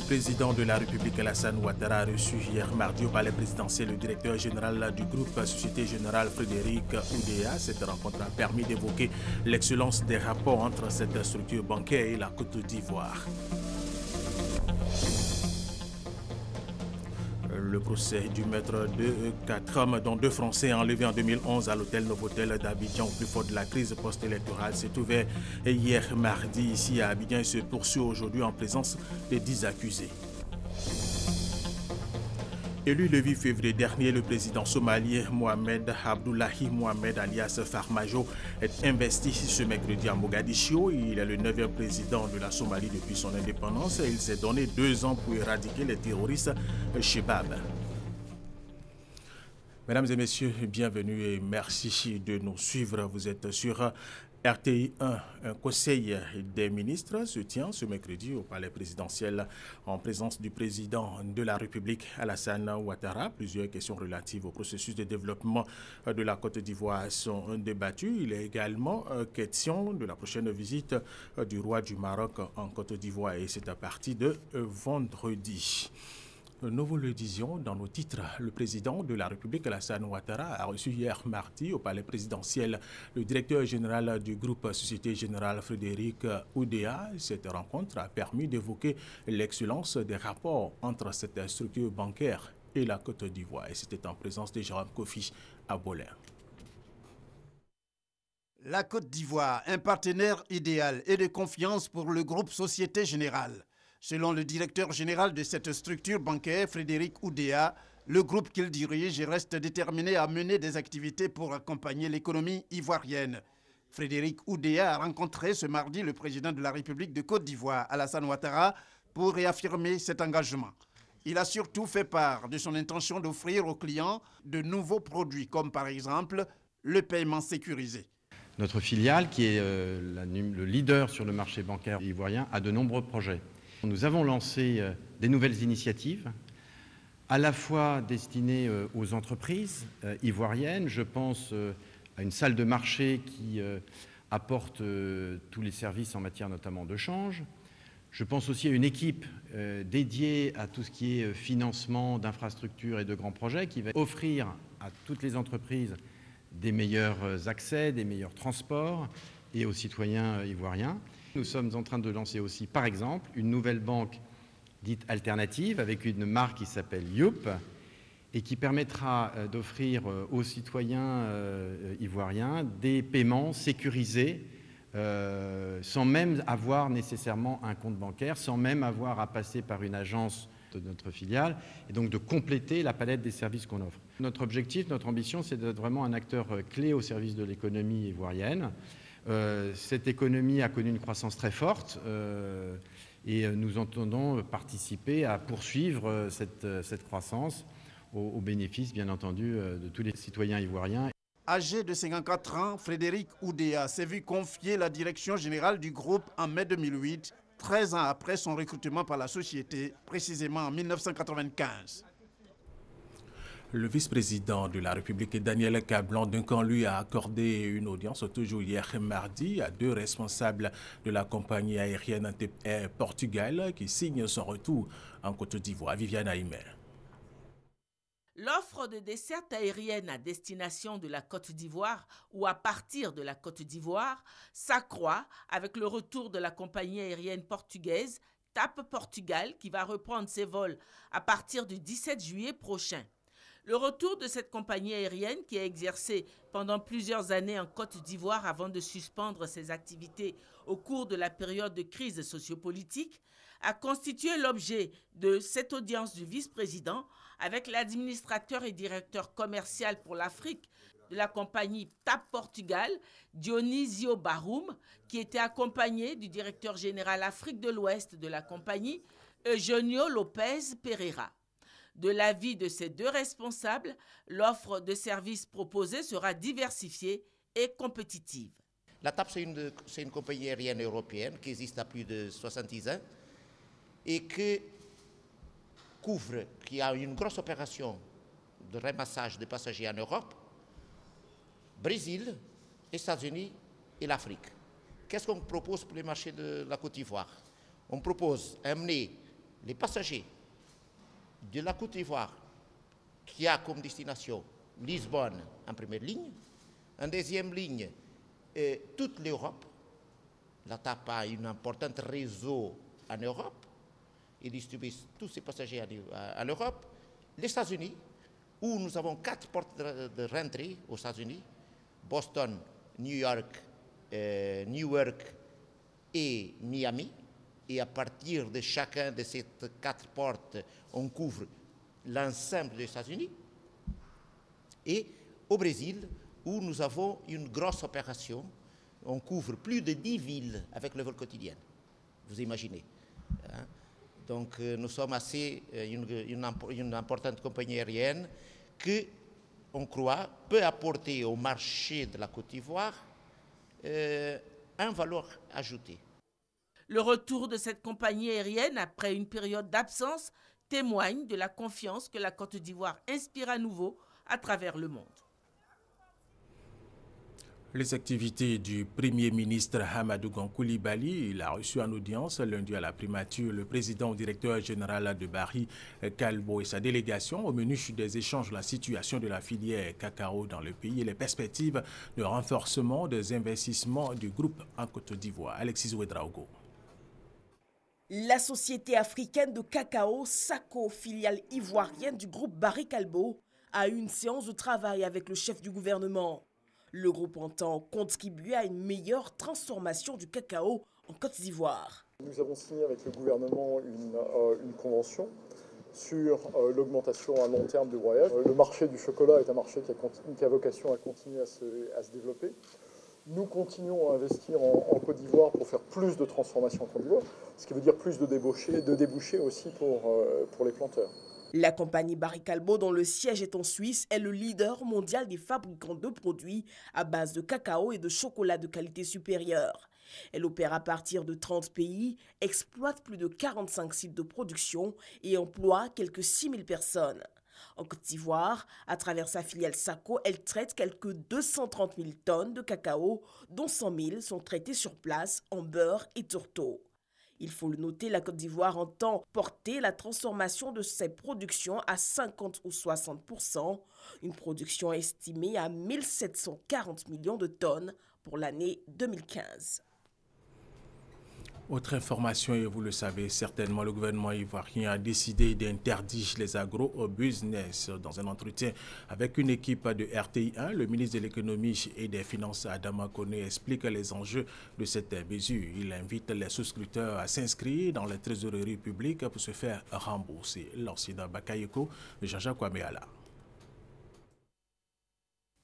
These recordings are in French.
président de la République Alassane Ouattara a reçu hier mardi au palais présidentiel le directeur général du groupe Société Générale Frédéric Oudéa. Cette rencontre a permis d'évoquer l'excellence des rapports entre cette structure bancaire et la Côte d'Ivoire. Le procès du maître de 4 hommes, dont 2 Français enlevés en 2011 à l'hôtel Novotel d'Abidjan au plus fort de la crise post-électorale, s'est ouvert hier mardi ici à Abidjan et se poursuit aujourd'hui en présence des 10 accusés. Élu le 8 février dernier, le président somalien Mohamed Abdullahi Mohamed alias Farmajo est investi ce mercredi à Mogadiscio. Il est le 9e président de la Somalie depuis son indépendance et il s'est donné 2 ans pour éradiquer les terroristes Chebab. Mesdames et messieurs, bienvenue et merci de nous suivre. Vous êtes sur RTI 1, un conseil des ministres se tient ce mercredi au palais présidentiel en présence du président de la République Alassane Ouattara. Plusieurs questions relatives au processus de développement de la Côte d'Ivoire sont débattues. Il est également question de la prochaine visite du roi du Maroc en Côte d'Ivoire et c'est à partir de vendredi. Nous vous le disions dans nos titres, le président de la République, Alassane Ouattara, a reçu hier mardi au palais présidentiel le directeur général du groupe Société Générale Frédéric Oudéa. Cette rencontre a permis d'évoquer l'excellence des rapports entre cette structure bancaire et la Côte d'Ivoire. Et c'était en présence de Jérôme Kofi à Bolin. La Côte d'Ivoire, un partenaire idéal et de confiance pour le groupe Société Générale. Selon le directeur général de cette structure bancaire, Frédéric Oudéa, le groupe qu'il dirige reste déterminé à mener des activités pour accompagner l'économie ivoirienne. Frédéric Oudéa a rencontré ce mardi le président de la République de Côte d'Ivoire, Alassane Ouattara, pour réaffirmer cet engagement. Il a surtout fait part de son intention d'offrir aux clients de nouveaux produits, comme par exemple le paiement sécurisé. Notre filiale, qui est le leader sur le marché bancaire ivoirien, a de nombreux projets. Nous avons lancé des nouvelles initiatives, à la fois destinées aux entreprises ivoiriennes. Je pense à une salle de marché qui apporte tous les services en matière notamment de change. Je pense aussi à une équipe dédiée à tout ce qui est financement d'infrastructures et de grands projets qui va offrir à toutes les entreprises des meilleurs accès, des meilleurs transports et aux citoyens ivoiriens. Nous sommes en train de lancer aussi, par exemple, une nouvelle banque dite alternative avec une marque qui s'appelle Youp et qui permettra d'offrir aux citoyens ivoiriens des paiements sécurisés sans même avoir nécessairement un compte bancaire, sans même avoir à passer par une agence de notre filiale et donc de compléter la palette des services qu'on offre. Notre objectif, notre ambition, c'est d'être vraiment un acteur clé au service de l'économie ivoirienne. Cette économie a connu une croissance très forte et nous entendons participer à poursuivre cette croissance au bénéfice, bien entendu, de tous les citoyens ivoiriens. Âgé de 54 ans, Frédéric Oudéa s'est vu confier la direction générale du groupe en mai 2008, 13 ans après son recrutement par la société, précisément en 1995. Le vice-président de la République, Daniel Kablan, Duncan, lui a accordé une audience toujours hier mardi à 2 responsables de la compagnie aérienne Air Portugal qui signent son retour en Côte d'Ivoire. Viviane Aïmer. L'offre de desserte aérienne à destination de la Côte d'Ivoire ou à partir de la Côte d'Ivoire s'accroît avec le retour de la compagnie aérienne portugaise TAP Portugal qui va reprendre ses vols à partir du 17 juillet prochain. Le retour de cette compagnie aérienne qui a exercé pendant plusieurs années en Côte d'Ivoire avant de suspendre ses activités au cours de la période de crise sociopolitique a constitué l'objet de cette audience du vice-président avec l'administrateur et directeur commercial pour l'Afrique de la compagnie TAP Portugal, Dionisio Baroum, qui était accompagné du directeur général Afrique de l'Ouest de la compagnie, Eugenio Lopez Pereira. De l'avis de ces 2 responsables, l'offre de services proposée sera diversifiée et compétitive. La TAP, c'est une compagnie aérienne européenne qui existe à plus de 70 ans et qui a une grosse opération de ramassage de passagers en Europe, Brésil, États-Unis et l'Afrique. Qu'est-ce qu'on propose pour les marchés de la Côte d'Ivoire? On propose amener les passagers de la Côte d'Ivoire qui a comme destination Lisbonne en première ligne, en deuxième ligne toute l'Europe. La TAP a un important réseau en Europe. Il distribue tous ses passagers en Europe. Les États-Unis, où nous avons 4 portes de rentrée aux États-Unis, Boston, New York, Newark et Miami. Et à partir de chacun de ces 4 portes, on couvre l'ensemble des États-Unis. Et au Brésil, où nous avons une grosse opération, on couvre plus de 10 villes avec le vol quotidien. Vous imaginez. Hein? Donc nous sommes une importante compagnie aérienne qui, on croit, peut apporter au marché de la Côte d'Ivoire un valeur ajoutée. Le retour de cette compagnie aérienne après une période d'absence témoigne de la confiance que la Côte d'Ivoire inspire à nouveau à travers le monde. Les activités du Premier ministre Hamadou Koulibaly, il a reçu en audience lundi à la primature le président directeur général de Barry Calbo et sa délégation au menu des échanges la situation de la filière cacao dans le pays et les perspectives de renforcement des investissements du groupe en Côte d'Ivoire. Alexis Ouedraogo. La société africaine de cacao, SACO, filiale ivoirienne du groupe Barry Calbo, a eu une séance de travail avec le chef du gouvernement. Le groupe entend contribuer à une meilleure transformation du cacao en Côte d'Ivoire. Nous avons signé avec le gouvernement une convention sur l'augmentation à long terme du broyage. Le marché du chocolat est un marché qui a vocation à continuer à se développer. Nous continuons à investir en Côte d'Ivoire pour faire plus de transformation en Côte d'Ivoire, ce qui veut dire plus de débouchés aussi pour les planteurs. La compagnie Barry Calbo, dont le siège est en Suisse, est le leader mondial des fabricants de produits à base de cacao et de chocolat de qualité supérieure. Elle opère à partir de 30 pays, exploite plus de 45 sites de production et emploie quelques 6 000 personnes. En Côte d'Ivoire, à travers sa filiale SACO, elle traite quelques 230 000 tonnes de cacao, dont 100 000 sont traitées sur place en beurre et tourteau. Il faut le noter, la Côte d'Ivoire entend porter la transformation de ses productions à 50 ou 60%, une production estimée à 1 740 millions de tonnes pour l'année 2015. Autre information, et vous le savez certainement, le gouvernement ivoirien a décidé d'interdire les agro-business. Dans un entretien avec une équipe de RTI1, le ministre de l'économie et des finances, Adama Koné, explique les enjeux de cette mesure. Il invite les souscripteurs à s'inscrire dans les trésoreries publiques pour se faire rembourser. L'Occident Bakayeko, Jean-Jacques Kwameala.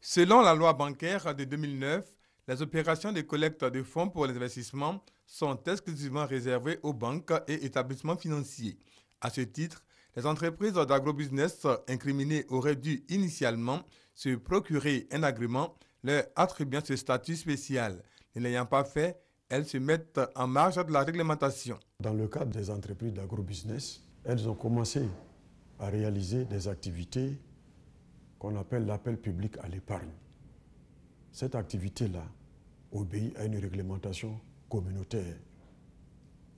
Selon la loi bancaire de 2009, les opérations de collecte de fonds pour les investissements sont exclusivement réservées aux banques et établissements financiers. À ce titre, les entreprises d'agrobusiness incriminées auraient dû initialement se procurer un agrément leur attribuant ce statut spécial. Ne l'ayant pas fait, elles se mettent en marge de la réglementation. Dans le cadre des entreprises d'agrobusiness, elles ont commencé à réaliser des activités qu'on appelle l'appel public à l'épargne. Cette activité-là obéit à une réglementation communautaire.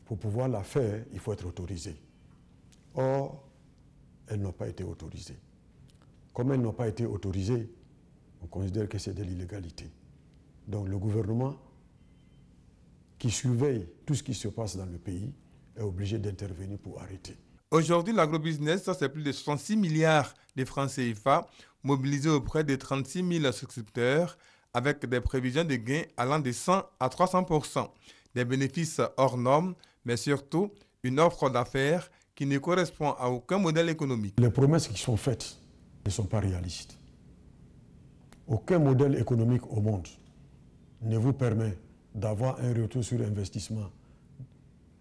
Pour pouvoir la faire, il faut être autorisé. Or, elles n'ont pas été autorisées. Comme elles n'ont pas été autorisées, on considère que c'est de l'illégalité. Donc le gouvernement, qui surveille tout ce qui se passe dans le pays, est obligé d'intervenir pour arrêter. Aujourd'hui, l'agrobusiness, c'est plus de 66 milliards de francs CFA mobilisés auprès de 36 000 souscripteurs, avec des prévisions de gains allant de 100 à 300%, des bénéfices hors normes, mais surtout une offre d'affaires qui ne correspond à aucun modèle économique. Les promesses qui sont faites ne sont pas réalistes. Aucun modèle économique au monde ne vous permet d'avoir un retour sur investissement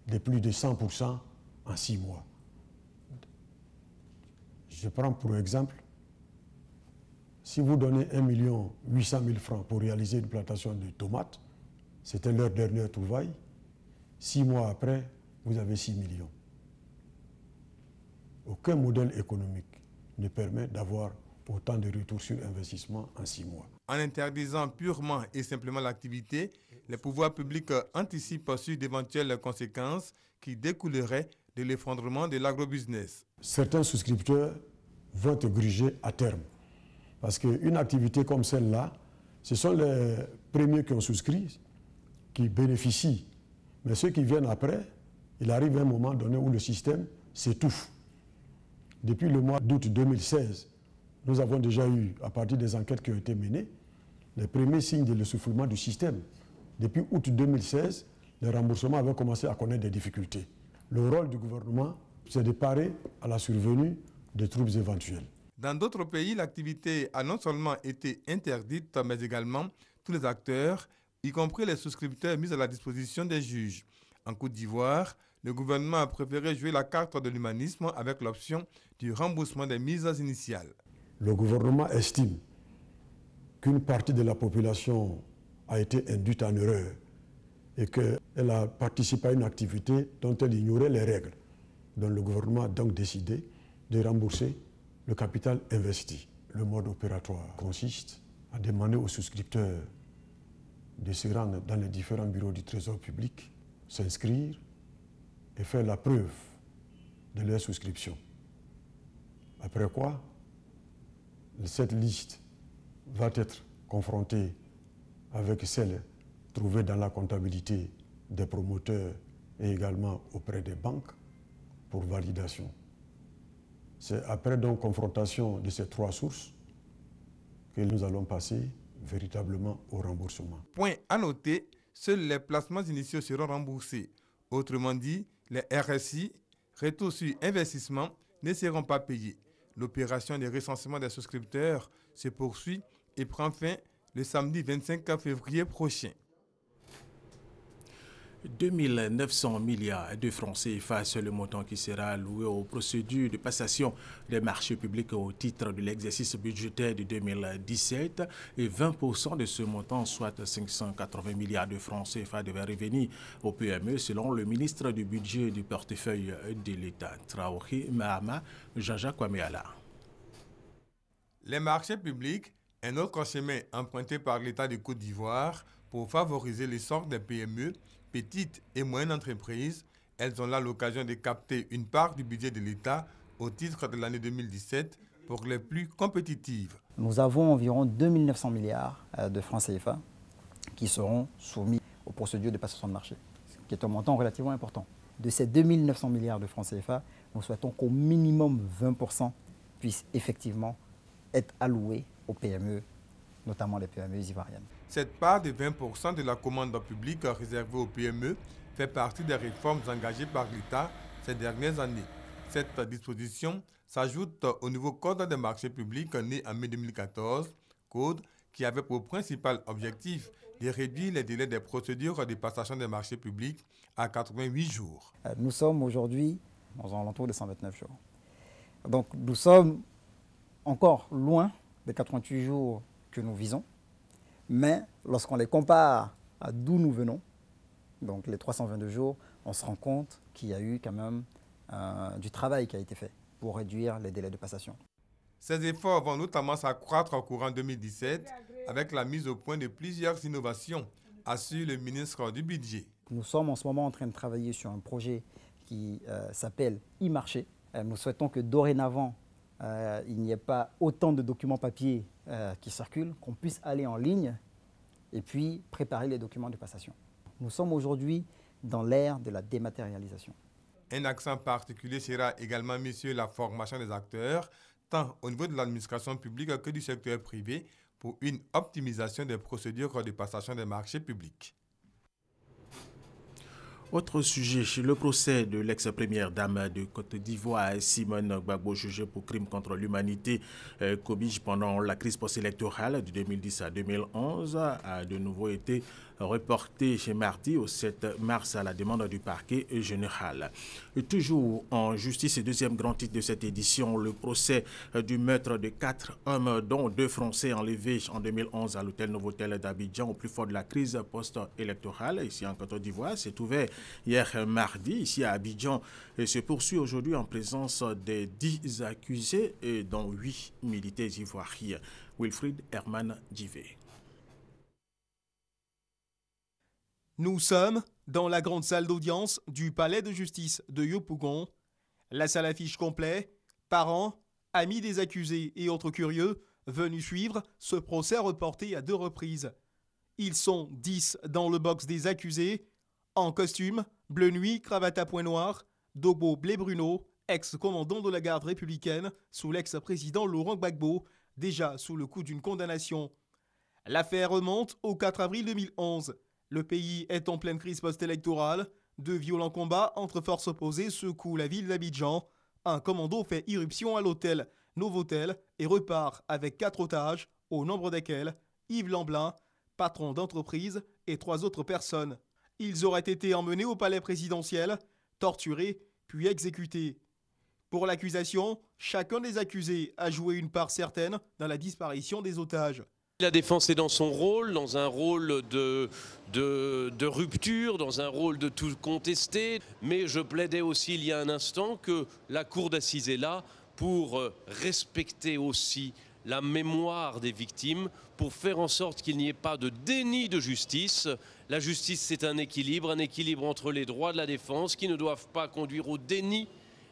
de plus de 100% en 6 mois. Je prends pour exemple, si vous donnez 1 800 000 francs pour réaliser une plantation de tomates, c'était leur dernière trouvaille. 6 mois après, vous avez 6 millions. Aucun modèle économique ne permet d'avoir autant de retours sur investissement en 6 mois. En interdisant purement et simplement l'activité, les pouvoirs publics anticipent sur d'éventuelles conséquences qui découleraient de l'effondrement de l'agrobusiness. Certains souscripteurs vont être grugés à terme. Parce qu'une activité comme celle-là, ce sont les premiers qui ont souscrit, qui bénéficient. Mais ceux qui viennent après, il arrive un moment donné où le système s'étouffe. Depuis le mois d'août 2016, nous avons déjà eu, à partir des enquêtes qui ont été menées, les premiers signes de l'essoufflement du système. Depuis août 2016, les remboursements avaient commencé à connaître des difficultés. Le rôle du gouvernement, c'est de parer à la survenue des troubles éventuels. Dans d'autres pays, l'activité a non seulement été interdite, mais également tous les acteurs, y compris les souscripteurs mis à la disposition des juges. En Côte d'Ivoire, le gouvernement a préféré jouer la carte de l'humanisme avec l'option du remboursement des mises initiales. Le gouvernement estime qu'une partie de la population a été induite en erreur et qu'elle a participé à une activité dont elle ignorait les règles. Donc le gouvernement a donc décidé de rembourser le capital investi. Le mode opératoire consiste à demander aux souscripteurs de se rendre dans les différents bureaux du Trésor public, s'inscrire et faire la preuve de leur souscription. Après quoi, cette liste va être confrontée avec celle trouvée dans la comptabilité des promoteurs et également auprès des banques pour validation. C'est après donc confrontation de ces trois sources que nous allons passer véritablement au remboursement. Point à noter, seuls les placements initiaux seront remboursés. Autrement dit, les RSI, retour sur investissement, ne seront pas payés. L'opération de recensement des souscripteurs se poursuit et prend fin le samedi 25 février prochain. 2 900 milliards de francs CFA, c'est le montant qui sera alloué aux procédures de passation des marchés publics au titre de l'exercice budgétaire de 2017 et 20% de ce montant, soit 580 milliards de francs CFA, devait revenir aux PME selon le ministre du budget du portefeuille de l'État, Traoré Mahama Jean-Jacques Kwameala. Les marchés publics, un autre chemin emprunté par l'État de Côte d'Ivoire pour favoriser l'essor des PME, petites et moyennes entreprises. Elles ont là l'occasion de capter une part du budget de l'État au titre de l'année 2017 pour les plus compétitives. Nous avons environ 2 900 milliards de francs CFA qui seront soumis aux procédures de passation de marché, ce qui est un montant relativement important. De ces 2 900 milliards de francs CFA, nous souhaitons qu'au minimum 20% puissent effectivement être alloués aux PME, notamment les PME ivoiriennes. Cette part de 20% de la commande publique réservée aux PME fait partie des réformes engagées par l'État ces dernières années. Cette disposition s'ajoute au nouveau Code des marchés publics né en mai 2014, code qui avait pour principal objectif de réduire les délais des procédures de passation des marchés publics à 88 jours. Nous sommes aujourd'hui aux alentours de 129 jours. Donc nous sommes encore loin des 88 jours que nous visons. Mais lorsqu'on les compare à d'où nous venons, donc les 322 jours, on se rend compte qu'il y a eu quand même du travail qui a été fait pour réduire les délais de passation. Ces efforts vont notamment s'accroître au courant 2017 avec la mise au point de plusieurs innovations, assure le ministre du Budget. Nous sommes en ce moment en train de travailler sur un projet qui s'appelle e-marché. Nous souhaitons que dorénavant, il n'y ait pas autant de documents papier qui circulent, qu'on puisse aller en ligne et puis préparer les documents de passation. Nous sommes aujourd'hui dans l'ère de la dématérialisation. Un accent particulier sera également mis sur la formation des acteurs, tant au niveau de l'administration publique que du secteur privé, pour une optimisation des procédures de passation des marchés publics. Autre sujet, le procès de l'ex-première dame de Côte d'Ivoire, Simone Gbagbo, jugée pour crime contre l'humanité commis pendant la crise post-électorale de 2010 à 2011, a de nouveau été reporté chez mardi au 7 mars à la demande du parquet général. Toujours en justice, et deuxième grand titre de cette édition, le procès du meurtre de 4 hommes, dont 2 Français enlevés en 2011 à l'hôtel Novotel d'Abidjan au plus fort de la crise post-électorale ici en Côte d'Ivoire. C'est ouvert hier mardi ici à Abidjan et se poursuit aujourd'hui en présence des 10 accusés dont 8 militaires ivoiriens. Wilfried Herman Djivé. Nous sommes dans la grande salle d'audience du palais de justice de Yopougon. La salle affiche complet, parents, amis des accusés et autres curieux venus suivre ce procès reporté à 2 reprises. Ils sont 10 dans le box des accusés, en costume, bleu nuit, cravate à points noirs, Dogbo Blé Bruno, ex-commandant de la garde républicaine sous l'ex-président Laurent Gbagbo, déjà sous le coup d'une condamnation. L'affaire remonte au 4 avril 2011. Le pays est en pleine crise post-électorale. 2 violents combats entre forces opposées secouent la ville d'Abidjan. Un commando fait irruption à l'hôtel Novotel et repart avec 4 otages, au nombre desquels Yves Lamblin, patron d'entreprise, et 3 autres personnes. Ils auraient été emmenés au palais présidentiel, torturés, puis exécutés. Pour l'accusation, chacun des accusés a joué une part certaine dans la disparition des otages. La défense est dans son rôle, dans un rôle de rupture, dans un rôle de tout contester. Mais je plaidais aussi il y a un instant que la cour d'assises est là pour respecter aussi la mémoire des victimes, pour faire en sorte qu'il n'y ait pas de déni de justice. La justice, c'est un équilibre entre les droits de la défense qui ne doivent pas conduire au déni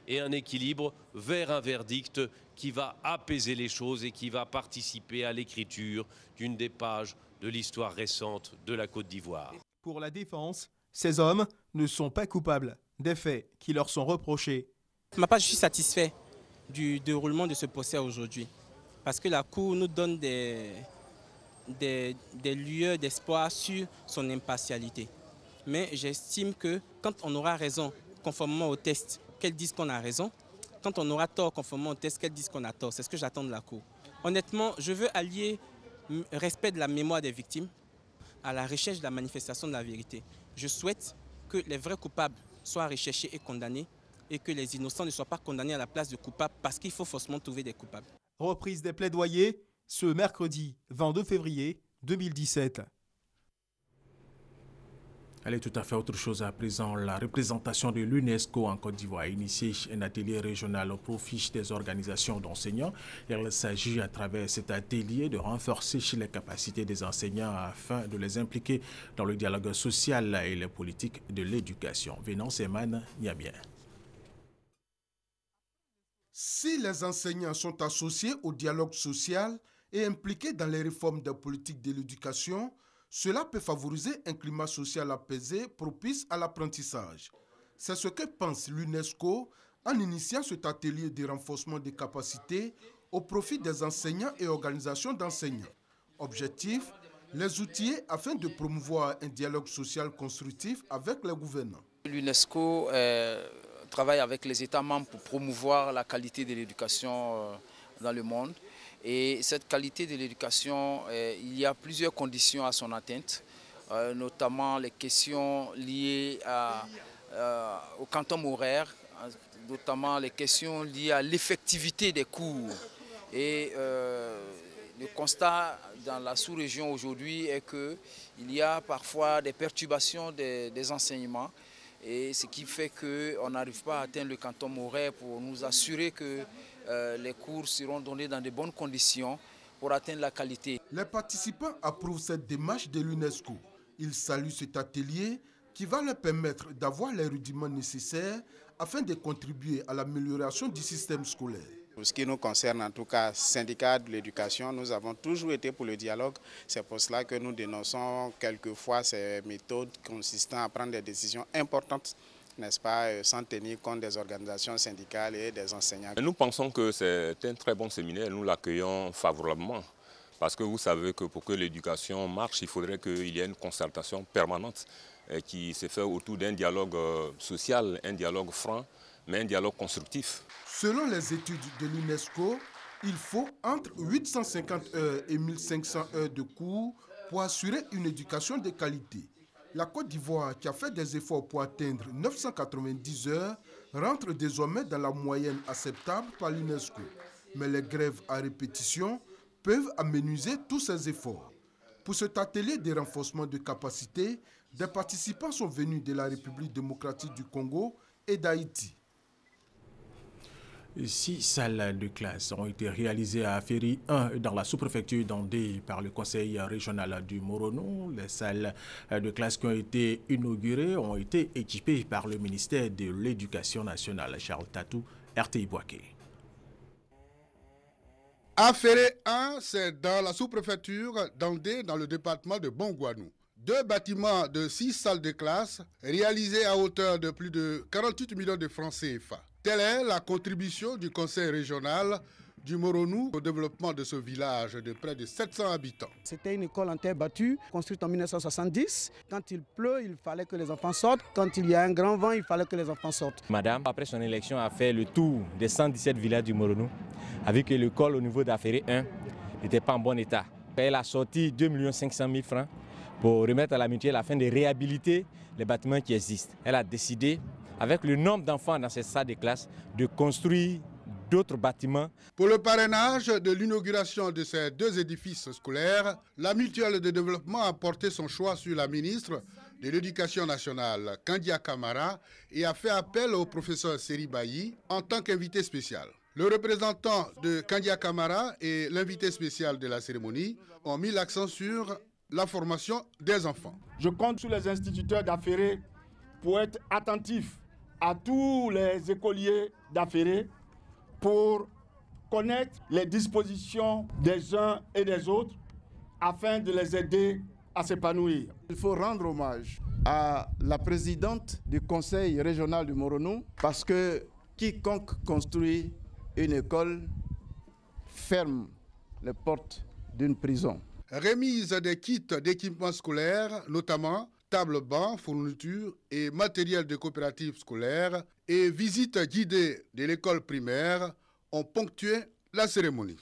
et un équilibre vers un verdict qui va apaiser les choses et qui va participer à l'écriture d'une des pages de l'histoire récente de la Côte d'Ivoire. Pour la défense, ces hommes ne sont pas coupables des faits qui leur sont reprochés. Pour ma part, je suis satisfait du déroulement de ce procès aujourd'hui parce que la Cour nous donne des lueurs d'espoir sur son impartialité. Mais j'estime que quand on aura raison, conformément au test, qu'elle dise qu'on a raison. Quand on aura tort conformément au test, qu'elle dise qu'on a tort. C'est ce que j'attends de la Cour. Honnêtement, je veux allier respect de la mémoire des victimes à la recherche de la manifestation de la vérité. Je souhaite que les vrais coupables soient recherchés et condamnés et que les innocents ne soient pas condamnés à la place de coupables parce qu'il faut forcément trouver des coupables. Reprise des plaidoyers ce mercredi 22 février 2017. Allez, tout à fait autre chose à présent. La représentation de l'UNESCO en Côte d'Ivoire a initié un atelier régional au profit des organisations d'enseignants. Il s'agit à travers cet atelier de renforcer les capacités des enseignants afin de les impliquer dans le dialogue social et les politiques de l'éducation. Vénance Eman Niamien. Si les enseignants sont associés au dialogue social et impliqués dans les réformes des politiques de l'éducation, cela peut favoriser un climat social apaisé propice à l'apprentissage. C'est ce que pense l'UNESCO en initiant cet atelier de renforcement des capacités au profit des enseignants et organisations d'enseignants. Objectif, les outiller afin de promouvoir un dialogue social constructif avec les gouvernants. L'UNESCO travaille avec les États membres pour promouvoir la qualité de l'éducation dans le monde. Et cette qualité de l'éducation, il y a plusieurs conditions à son atteinte, notamment les questions liées au quantum horaire, notamment les questions liées à l'effectivité des cours. Et le constat dans la sous-région aujourd'hui est qu'il y a parfois des perturbations des enseignements, et ce qui fait qu'on n'arrive pas à atteindre le quantum horaire pour nous assurer que les cours seront donnés dans de bonnes conditions pour atteindre la qualité. Les participants approuvent cette démarche de l'UNESCO. Ils saluent cet atelier qui va leur permettre d'avoir les rudiments nécessaires afin de contribuer à l'amélioration du système scolaire. Pour ce qui nous concerne, en tout cas, syndicat de l'éducation, nous avons toujours été pour le dialogue. C'est pour cela que nous dénonçons quelquefois ces méthodes consistant à prendre des décisions importantes, n'est-ce pas, sans tenir compte des organisations syndicales et des enseignants. Nous pensons que c'est un très bon séminaire, nous l'accueillons favorablement. Parce que vous savez que pour que l'éducation marche, il faudrait qu'il y ait une concertation permanente qui se fait autour d'un dialogue social, un dialogue franc, mais un dialogue constructif. Selon les études de l'UNESCO, il faut entre 850 heures et 1500 heures de cours pour assurer une éducation de qualité. La Côte d'Ivoire, qui a fait des efforts pour atteindre 990 heures, rentre désormais dans la moyenne acceptable par l'UNESCO. Mais les grèves à répétition peuvent amenuiser tous ces efforts. Pour cet atelier de renforcement de capacité, des participants sont venus de la République démocratique du Congo et d'Haïti. 6 salles de classe ont été réalisées à Ferry 1 dans la sous-préfecture d'Andé par le conseil régional du Morono. Les salles de classe qui ont été inaugurées ont été équipées par le ministère de l'Éducation nationale. Charles Tatou, RTI Boaké. À Ferry 1, c'est dans la sous-préfecture d'Andé, dans le département de Bongouanou. 2 bâtiments de 6 salles de classe réalisés à hauteur de plus de 48 millions de francs CFA. Telle est la contribution du conseil régional du Moronou au développement de ce village de près de 700 habitants. C'était une école en terre battue, construite en 1970. Quand il pleut, il fallait que les enfants sortent. Quand il y a un grand vent, il fallait que les enfants sortent. Madame, après son élection, a fait le tour des 117 villages du Moronou, a vu que l'école au niveau d'Affairé 1 n'était pas en bon état. Elle a sorti 2 500 000 francs pour remettre à la mutuelle afin de réhabiliter les bâtiments qui existent. Elle a décidé, avec le nombre d'enfants dans cette salle de classe, de construire d'autres bâtiments. Pour le parrainage de l'inauguration de ces 2 édifices scolaires, la mutuelle de développement a porté son choix sur la ministre de l'Éducation nationale, Kandia Kamara, et a fait appel au professeur Seri Bayi en tant qu'invité spécial. Le représentant de Kandia Kamara et l'invité spécial de la cérémonie ont mis l'accent sur la formation des enfants. Je compte sur les instituteurs d'Affairé pour être attentifs à tous les écoliers d'Affairé pour connaître les dispositions des uns et des autres afin de les aider à s'épanouir. Il faut rendre hommage à la présidente du conseil régional du Moronou parce que quiconque construit une école ferme les portes d'une prison. Remise des kits d'équipement scolaire, notamment tables, bancs, fournitures et matériel de coopératives scolaires et visites guidées de l'école primaire ont ponctué la cérémonie.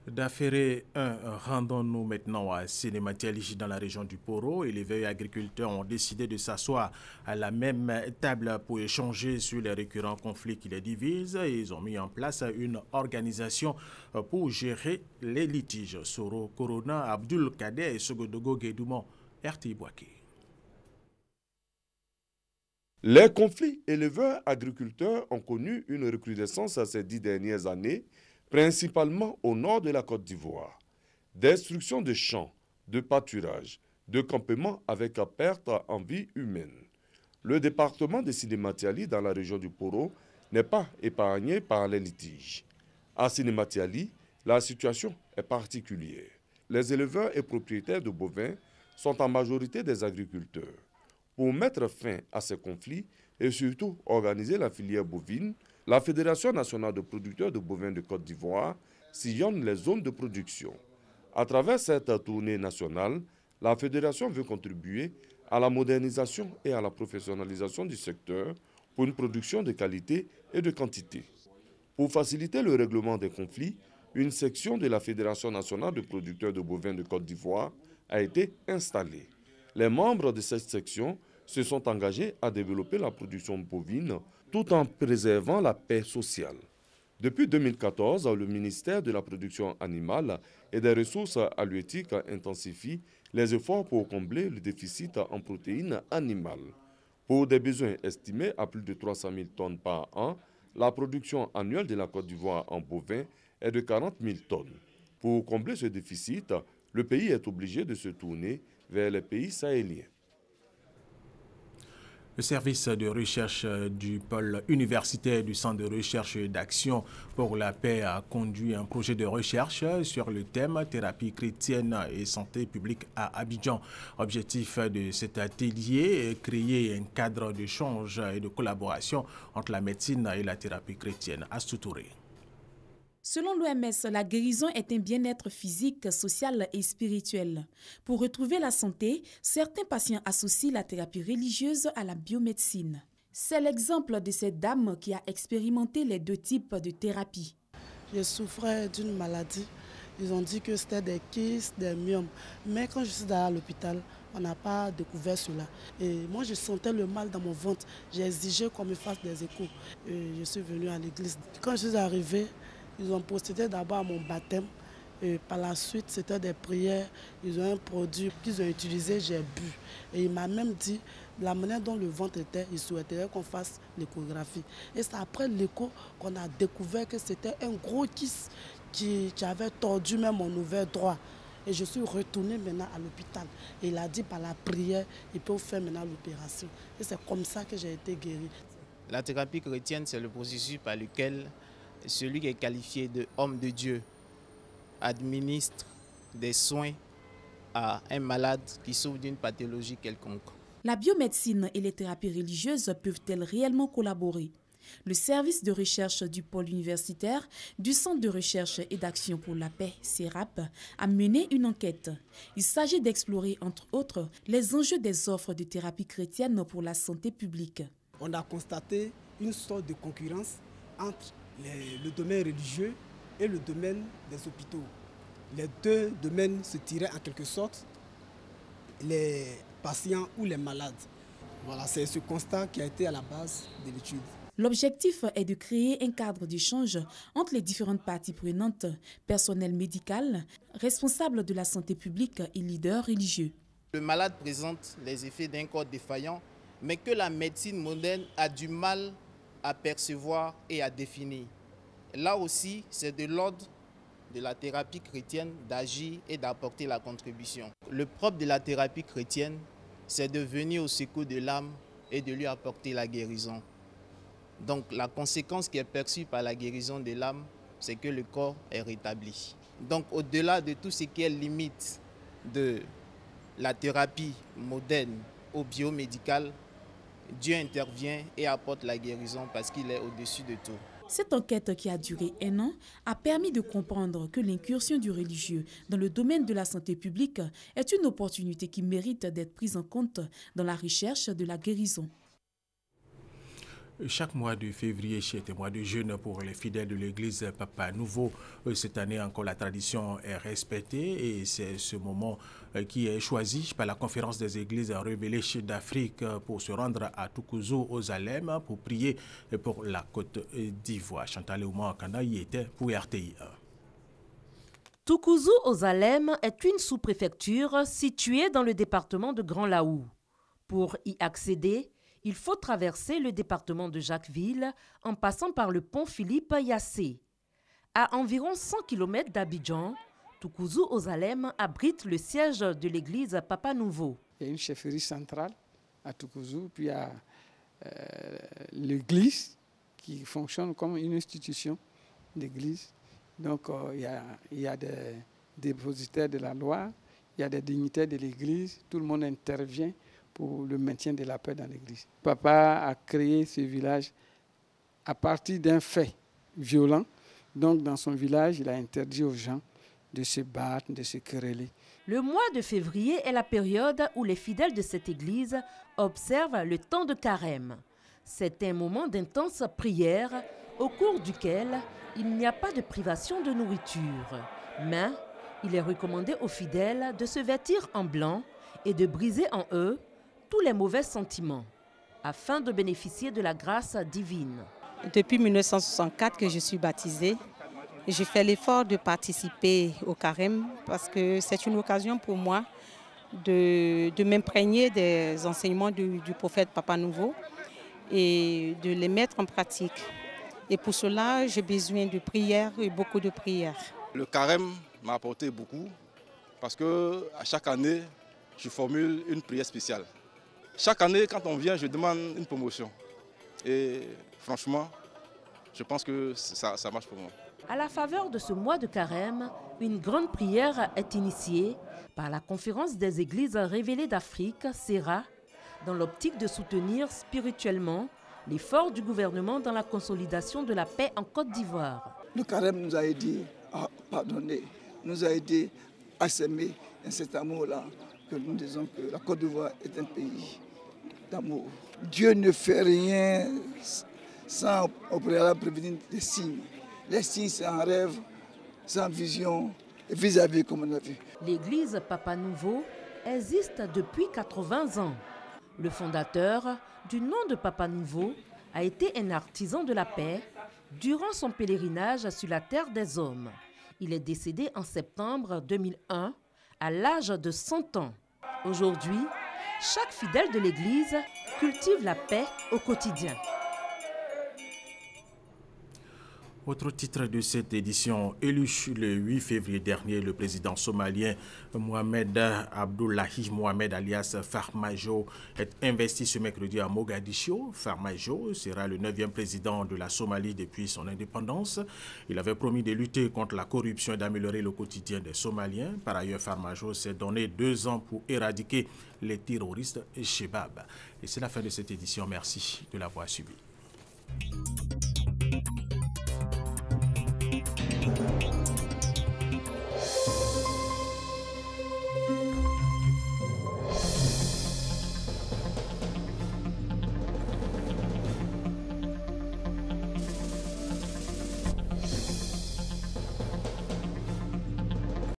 D'Affairé 1, rendons-nous maintenant à Sénématiali dans la région du Poro. Et les veilleurs agriculteurs ont décidé de s'asseoir à la même table pour échanger sur les récurrents conflits qui les divisent. Et ils ont mis en place une organisation pour gérer les litiges. Soro Corona, Abdul Kader et Sogodogo Guédoumon, RTI Boaké. Les conflits éleveurs-agriculteurs ont connu une recrudescence ces 10 dernières années, principalement au nord de la Côte d'Ivoire. Destruction de champs, de pâturages, de campements avec perte en vie humaine. Le département de Sénématiali dans la région du Poro n'est pas épargné par les litiges. À Sénématiali, la situation est particulière. Les éleveurs et propriétaires de bovins sont en majorité des agriculteurs. Pour mettre fin à ces conflits et surtout organiser la filière bovine, la Fédération nationale de producteurs de bovins de Côte d'Ivoire sillonne les zones de production. À travers cette tournée nationale, la Fédération veut contribuer à la modernisation et à la professionnalisation du secteur pour une production de qualité et de quantité. Pour faciliter le règlement des conflits, une section de la Fédération nationale de producteurs de bovins de Côte d'Ivoire a été installée. Les membres de cette section se sont engagés à développer la production bovine tout en préservant la paix sociale. Depuis 2014, le ministère de la Production animale et des ressources halieutiques intensifie les efforts pour combler le déficit en protéines animales. Pour des besoins estimés à plus de 300 000 tonnes par an, la production annuelle de la Côte d'Ivoire en bovin est de 40 000 tonnes. Pour combler ce déficit, le pays est obligé de se tourner vers les pays sahéliens. Le service de recherche du pôle universitaire du Centre de recherche et d'action pour la paix a conduit un projet de recherche sur le thème thérapie chrétienne et santé publique à Abidjan. Objectif de cet atelier est créer un cadre d'échange et de collaboration entre la médecine et la thérapie chrétienne. Astou Touré. Selon l'OMS, la guérison est un bien-être physique, social et spirituel. Pour retrouver la santé, certains patients associent la thérapie religieuse à la biomédecine. C'est l'exemple de cette dame qui a expérimenté les 2 types de thérapie. Je souffrais d'une maladie. Ils ont dit que c'était des kystes, des myomes. Mais quand je suis allée à l'hôpital, on n'a pas découvert cela. Et moi, je sentais le mal dans mon ventre. J'ai exigé qu'on me fasse des échos. Et je suis venue à l'église. Quand je suis arrivée, ils ont procédé d'abord à mon baptême Et par la suite, c'était des prières. Ils ont un produit qu'ils ont utilisé, j'ai bu. Et il m'a même dit, la manière dont le ventre était, il souhaiterait qu'on fasse l'échographie. Et c'est après l'écho qu'on a découvert que c'était un gros kyste qui avait tordu même mon ovaire droit. Et je suis retournée maintenant à l'hôpital. Et il a dit par la prière, il peut faire maintenant l'opération. Et c'est comme ça que j'ai été guérie. La thérapie chrétienne, c'est le processus par lequel celui qui est qualifié d'homme de Dieu administre des soins à un malade qui souffre d'une pathologie quelconque. La biomédecine et les thérapies religieuses peuvent-elles réellement collaborer? Le service de recherche du pôle universitaire du Centre de recherche et d'action pour la paix, CERAP, a mené une enquête. Il s'agit d'explorer, entre autres, les enjeux des offres de thérapie chrétienne pour la santé publique. On a constaté une sorte de concurrence entre le domaine religieux et le domaine des hôpitaux. Les deux domaines se tiraient en quelque sorte les patients ou les malades. Voilà, c'est ce constat qui a été à la base de l'étude. L'objectif est de créer un cadre d'échange entre les différentes parties prenantes, personnel médical, responsables de la santé publique et leaders religieux. Le malade présente les effets d'un corps défaillant, mais que la médecine moderne a du mal à percevoir et à définir. Là aussi, c'est de l'ordre de la thérapie chrétienne d'agir et d'apporter la contribution. Le propre de la thérapie chrétienne, c'est de venir au secours de l'âme et de lui apporter la guérison. Donc la conséquence qui est perçue par la guérison de l'âme, c'est que le corps est rétabli. Donc au-delà de tout ce qui est limite de la thérapie moderne ou biomédicale, Dieu intervient et apporte la guérison parce qu'il est au-dessus de tout. Cette enquête qui a duré 1 an a permis de comprendre que l'incursion du religieux dans le domaine de la santé publique est une opportunité qui mérite d'être prise en compte dans la recherche de la guérison. Chaque mois de février est un mois de jeûne pour les fidèles de l'église Papa Nouveau. Cette année encore, la tradition est respectée et c'est ce moment qui est choisi par la conférence des églises révélées d'Afrique pour se rendre à Toukouzou aux Zalem pour prier pour la Côte d'Ivoire. Chantal Oumar-Kanda y était pour RTI 1. Toukouzou aux Zalem est une sous-préfecture située dans le département de Grand Laou. Pour y accéder, il faut traverser le département de Jacquesville en passant par le pont Philippe-Yassé. À environ 100 km d'Abidjan, Toukouzou aux Zalem abrite le siège de l'église Papa Nouveau. Il y a une chefferie centrale à Toukouzou, puis il y a l'église qui fonctionne comme une institution d'église. Donc il y a des dépositaires de la loi, il y a des dignitaires de l'église, tout le monde intervient pour le maintien de la paix dans l'église. Papa a créé ce village à partir d'un fait violent. Donc dans son village, il a interdit aux gens de se battre, de se quereller. Le mois de février est la période où les fidèles de cette église observent le temps de carême. C'est un moment d'intense prière au cours duquel il n'y a pas de privation de nourriture. Mais il est recommandé aux fidèles de se vêtir en blanc et de briser en eux tous les mauvais sentiments, afin de bénéficier de la grâce divine. Depuis 1964 que je suis baptisée, j'ai fait l'effort de participer au carême parce que c'est une occasion pour moi de m'imprégner des enseignements du prophète Papa Nouveau et de les mettre en pratique. Et pour cela, j'ai besoin de prières et beaucoup de prières. Le carême m'a apporté beaucoup parce qu'à chaque année, je formule une prière spéciale. Chaque année, quand on vient, je demande une promotion. Et franchement, je pense que ça marche pour moi. À la faveur de ce mois de carême, une grande prière est initiée par la Conférence des Églises révélées d'Afrique, CERA, dans l'optique de soutenir spirituellement l'effort du gouvernement dans la consolidation de la paix en Côte d'Ivoire. Le carême nous a aidé à pardonner, nous a aidé à s'aimer. Et cet amour-là, que nous disons que la Côte d'Ivoire est un pays d'amour. Dieu ne fait rien sans au préalable prévenir des signes. Les signes, c'est un rêve, c'est une vision, vis-à-vis comme on a vu. L'église Papa Nouveau existe depuis 80 ans. Le fondateur, du nom de Papa Nouveau, a été un artisan de la paix durant son pèlerinage sur la terre des hommes. Il est décédé en septembre 2001 à l'âge de 100 ans. Aujourd'hui, chaque fidèle de l'Église cultive la paix au quotidien. Autre titre de cette édition, élu le 8 février dernier, le président somalien Mohamed Abdullahi Mohamed alias Farmajo est investi ce mercredi à Mogadiscio. Farmajo sera le 9e président de la Somalie depuis son indépendance. Il avait promis de lutter contre la corruption et d'améliorer le quotidien des Somaliens. Par ailleurs, Farmajo s'est donné 2 ans pour éradiquer les terroristes Shebab. Et c'est la fin de cette édition. Merci de l'avoir suivi.